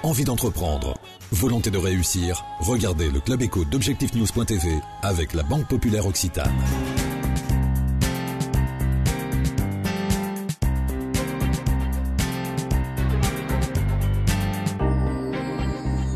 envie d'entreprendre, volonté de réussir, regardez le Club Éco d'Objectifnews.tv avec la Banque Populaire Occitane.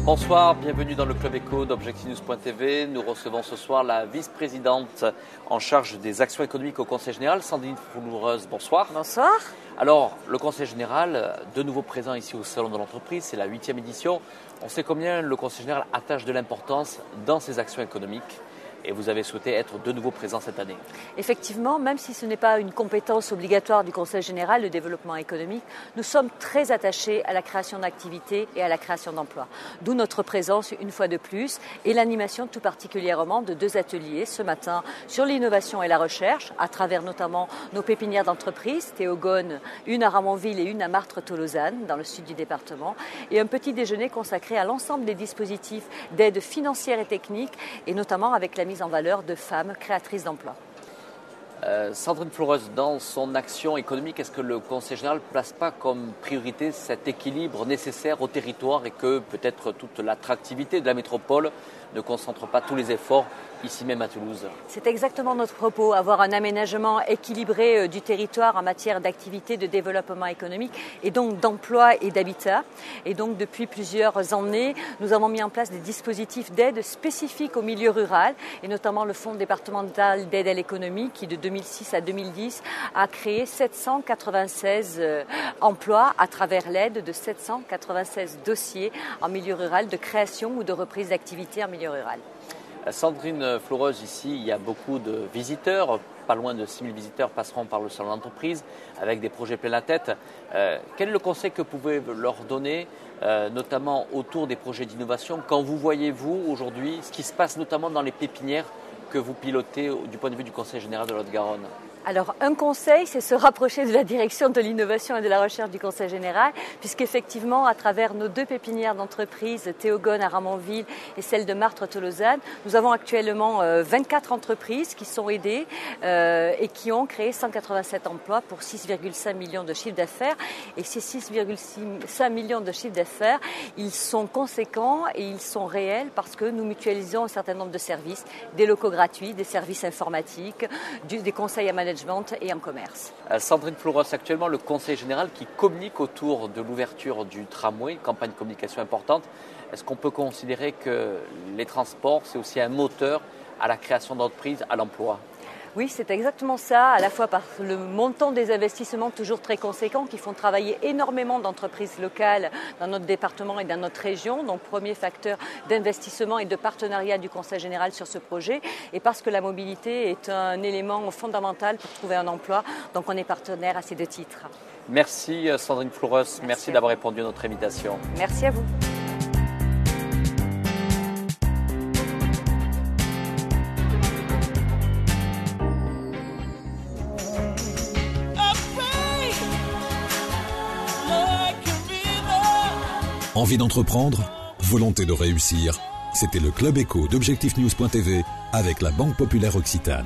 Bonsoir, bienvenue dans le Club Éco d'Objectifnews.tv. Nous recevons ce soir la vice-présidente en charge des actions économiques au Conseil Général, Sandrine Floureuse. Bonsoir. Bonsoir. Alors, le Conseil Général, de nouveau présent ici au Salon de l'Entreprise, c'est la 8e édition. On sait combien le Conseil Général attache de l'importance dans ses actions économiques. Et vous avez souhaité être de nouveau présent cette année. Effectivement, même si ce n'est pas une compétence obligatoire du Conseil général, le développement économique, nous sommes très attachés à la création d'activités et à la création d'emplois. D'où notre présence une fois de plus et l'animation tout particulièrement de 2 ateliers ce matin sur l'innovation et la recherche, à travers notamment nos pépinières d'entreprise, Théogone, une à Ramonville et une à Martres-Tolosane, dans le sud du département, et un petit déjeuner consacré à l'ensemble des dispositifs d'aide financière et technique, et notamment avec la mise en valeur de femmes créatrices d'emplois. Sandrine Floureuse, dans son action économique, est-ce que le Conseil général ne place pas comme priorité cet équilibre nécessaire au territoire et que peut-être toute l'attractivité de la métropole ne concentre pas tous les efforts ici même à Toulouse? C'est exactement notre propos, avoir un aménagement équilibré du territoire en matière d'activité, de développement économique et donc d'emploi et d'habitat. Et donc depuis plusieurs années, nous avons mis en place des dispositifs d'aide spécifiques au milieu rural et notamment le Fonds départemental d'aide à l'économie qui de 2006 à 2010 a créé 796 emplois à travers l'aide de 796 dossiers en milieu rural de création ou de reprise d'activité en milieu rural. Sandrine Floureuse, ici, il y a beaucoup de visiteurs. Pas loin de 6000 visiteurs passeront par le salon d'entreprise avec des projets plein la tête. Quel est le conseil que vous pouvez leur donner, notamment autour des projets d'innovation? Quand vous voyez, vous, aujourd'hui, ce qui se passe notamment dans les pépinières que vous pilotez du point de vue du Conseil général de Lot-et-Garonne? Alors, un conseil, c'est se rapprocher de la direction de l'innovation et de la recherche du Conseil général, puisqu'effectivement, à travers nos 2 pépinières d'entreprise, Théogone à Ramonville et celle de Martres-Tolosane, nous avons actuellement 24 entreprises qui sont aidées et qui ont créé 187 emplois pour 6,5 millions de chiffre d'affaires. Et ces 6,5 millions de chiffre d'affaires, ils sont conséquents et ils sont réels parce que nous mutualisons un certain nombre de services, des locaux gratuits, des services informatiques, des conseils à management et en commerce. Sandrine Floureuse, actuellement le Conseil général qui communique autour de l'ouverture du tramway, campagne de communication importante. Est-ce qu'on peut considérer que les transports, c'est aussi un moteur à la création d'entreprises, à l'emploi? Oui, c'est exactement ça, à la fois par le montant des investissements toujours très conséquents qui font travailler énormément d'entreprises locales dans notre département et dans notre région, donc premier facteur d'investissement et de partenariat du Conseil général sur ce projet, et parce que la mobilité est un élément fondamental pour trouver un emploi, donc on est partenaire à ces 2 titres. Merci Sandrine Floureuse, merci d'avoir répondu à notre invitation. Merci à vous. Envie d'entreprendre, volonté de réussir, c'était le Club Éco d'Objectifnews.tv avec la Banque Populaire Occitane.